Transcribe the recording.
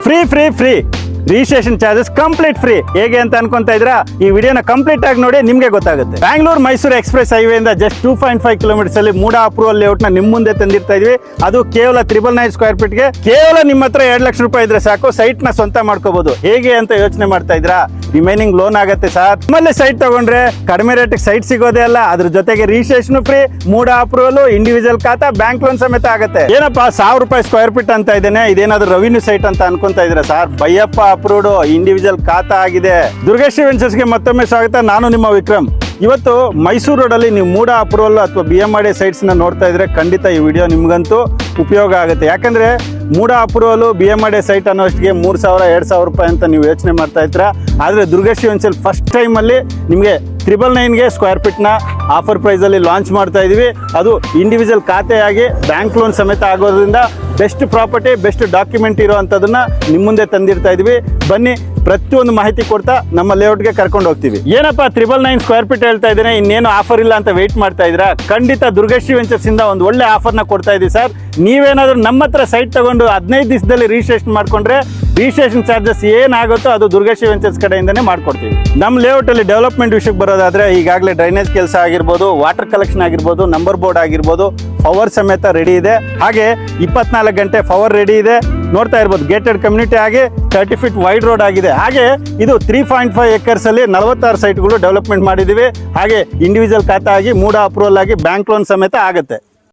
Free registration charges complete free. ಹೇಗೆ ಅಂತ ಅನ್ಕೊಂತಾ ಇದ್ರ ಈ ವಿಡಿಯೋನ ಕಂಪ್ಲೀಟ್ ಆಗಿ ನೋಡಿ ನಿಮ್ಗೆ ಗೊತ್ತಾಗುತ್ತೆ. ಬ್ಯಾಂಗ್ಳೂರ್ ಮೈಸೂರು ಎಕ್ಸ್ಪ್ರೆಸ್ ಹೈವೇ ಇಂದ ಜಸ್ಟ್ 2.5 ಕಿಲೋಮೀಟರ್ಸ್ ಅಲ್ಲಿ ಮೂಡ ಅಪ್ರೂವಲ್ ಲೇಔಟ್ ನ ನಿಮ್ ಮುಂದೆ ತಂದಿರ್ತಾ ಇದೀವಿ. ಅದು ಕೇವಲ 999 ಸ್ಕ್ವೇರ್ ಫೀಟ್ ಗೆ ಕೇವಲ ನಿಮ್ಮ ಹತ್ರ 2 ಲಕ್ಷ ರೂಪಾಯಿ ಇದ್ರೆ ಸಾಕು ಸೈಟ್ ನ ಸ್ವಂತ ಮಾಡ್ಕೋಬಹುದು. ಹೇಗೆ ಅಂತ ಯೋಚನೆ ಮಾಡ್ತಾ ಇದ್ರಾ? ರಿಮೈನಿಂಗ್ ಲೋನ್ ಆಗುತ್ತೆ ಸರ್. ನಮ್ಮಲ್ಲಿ ಸೈಟ್ ತಗೊಂಡ್ರೆ ಕಡಿಮೆ ರೇಟ್ ಸೈಟ್ ಸಿಗೋದೇ ಅಲ್ಲ, ಅದ್ರ ಜೊತೆಗೆ ರಿಜಿಸ್ಟ್ರೇಷನ್ ಫ್ರೀ, ಮೂಡ ಅಪ್ರೂವಲ್, ಇಂಡಿವಿಜುವಲ್ ಖಾತಾ, ಬ್ಯಾಂಕ್ ಲೋನ್ ಸಮೇತ ಆಗುತ್ತೆ. ಏನಪ್ಪಾ 1000 ರೂಪಾಯಿ ಸ್ಕ್ವೇರ್ ಫೀಟ್ ಅಂತ ಇದ್ದೇನೆ, ಇದೇನಾದ್ರು ರೆವಿನ್ಯೂ ಸೈಟ್ ಅಂತ ಅನ್ಕೊಂತಾ ಇದ್ರ ಸರ್? ಬೈಯಪ್ಪ ಅಪ್ರೂವ್ಡ್ ಇಂಡಿವಿಜುವಲ್ ಖಾತಾ ಆಗಿದೆ. ದುರ್ಗೇಶ್ ವೆಂಚರ್ಸ್ಗೆ ಮತ್ತೊಮ್ಮೆ ಸ್ವಾಗತ. ನಾನು ನಿಮ್ಮ ವಿಕ್ರಮ್. ಇವತ್ತು ಮೈಸೂರು ರೋಡ್ ಅಲ್ಲಿ ನೀವು ಮೂಡ ಅಪ್ರೂವಲ್ ಅಥವಾ BMRDA ಸೈಟ್ಸ್ ನ ನೋಡ್ತಾ ಇದ್ರೆ ಖಂಡಿತ ಈ ವಿಡಿಯೋ ನಿಮ್ಗಂತೂ ಉಪಯೋಗ ಆಗುತ್ತೆ. ಯಾಕಂದ್ರೆ ಮೂಡ ಅಪ್ರೂವಲ್ BMRDA ಸೈಟ್ ಅನ್ನೋಷ್ಟಿಗೆ 3,000 2,000 ರೂಪಾಯಿ ಅಂತ ನೀವು ಯೋಚನೆ ಮಾಡ್ತಾ ಇದ್ರ. ಆದ್ರೆ ದುರ್ಗೇಶ್ ವೆಂಚರ್ ಫಸ್ಟ್ ಟೈಮ್ ಅಲ್ಲಿ ನಿಮ್ಗೆ 999 ಸ್ಕ್ವೇರ್ ಫೀಟ್ ನ ಆಫರ್ ಪ್ರೈಸ್ ಅಲ್ಲಿ ಲಾಂಚ್ ಮಾಡ್ತಾ ಇದೀವಿ. ಅದು ಇಂಡಿವಿಜುವಲ್ ಖಾತೆಯಾಗಿ ಬ್ಯಾಂಕ್ ಲೋನ್ ಸಮೇತ ಆಗೋದ್ರಿಂದ ಬೆಸ್ಟ್ ಪ್ರಾಪರ್ಟಿ, ಬೆಸ್ಟ್ ಡಾಕ್ಯುಮೆಂಟ್ ಇರುವಂತದನ್ನ ನಿಮ್ಮ ಮುಂದೆ ತಂದಿರ್ತಾ ಇದೀವಿ. ಬನ್ನಿ, ಪ್ರತಿಯೊಂದು ಮಾಹಿತಿ ಕೊಡ್ತಾ ನಮ್ಮ ಲೇಔಟ್ಗೆ ಕರ್ಕೊಂಡು ಹೋಗ್ತೀವಿ. ಏನಪ್ಪಾ 999 ಸ್ಕ್ವೇರ್ ಫೀಟ್ ಹೇಳ್ತಾ ಇದ್ದೇನೆ, ಇನ್ನೇನು ಆಫರ್ ಇಲ್ಲ ಅಂತ ವೇಟ್ ಮಾಡ್ತಾ ಇದ್ರ? ಖಂಡಿತ ದುರ್ಗೇಶ್ ವೆಂಚರ್ಸ್ ಇಂದ ಒಂದು ಒಳ್ಳೆ ಆಫರ್ನ ಕೊಡ್ತಾ ಇದೀವಿ ಸರ್. ನೀವೇನಾದ್ರೂ ನಮ್ಮ ಹತ್ರ ಸೈಟ್ ತಗೊಂಡು 15 ದಿವಸದಲ್ಲಿ ರಿಜಿಸ್ಟ್ರೇಷನ್ ಮಾಡ್ಕೊಂಡ್ರೆ ರಿಜಿಸ್ಟ್ರೇಷನ್ ಚಾರ್ಜಸ್ ಏನಾಗುತ್ತೋ ಅದು ದುರ್ಗೇಶ್ ವೆಂಚರ್ಸ್ ಕಡೆಯಿಂದನೇ ಮಾಡ್ಕೊಡ್ತೀವಿ. ನಮ್ಮ ಲೇಔಟ್ ಅಲ್ಲಿ ಡೆವಲಪ್ಮೆಂಟ್ ವಿಷಯಕ್ಕೆ ಬರೋದಾದ್ರೆ ಈಗಾಗಲೇ ಡ್ರೈನೇಜ್ ಕೆಲಸ ಆಗಿರ್ಬೋದು, ವಾಟರ್ ಕಲೆಕ್ಷನ್ ಆಗಿರ್ಬೋದು, ನಂಬರ್ ಬೋರ್ಡ್ ಆಗಿರ್ಬೋದು, ಪವರ್ ಸಮೇತ ರೆಡಿ ಇದೆ. ಹಾಗೆ 24 ಗಂಟೆ ಪವರ್ ರೆಡಿ ಇದೆ. ನೋಡ್ತಾ ಇರ್ಬೋದು, ಗೇಟೆಡ್ ಕಮ್ಯುನಿಟಿ ಆಗಿ 30 ಫೀಟ್ ವೈಡ್ ರೋಡ್ ಆಗಿದೆ. ಹಾಗೆ ಇದು 3.5 ಎಕರ್ಸ್ ಅಲ್ಲಿ 46 ಸೈಟ್ಗಳು ಡೆವಲಪ್ಮೆಂಟ್ ಮಾಡಿದೀವಿ. ಹಾಗೆ ಇಂಡಿವಿಜುವಲ್ ಖಾತಾ ಆಗಿ ಮೂಡ ಅಪ್ರೂವಲ್ ಆಗಿ ಬ್ಯಾಂಕ್ ಲೋನ್ ಸಮೇತ ಆಗುತ್ತೆ.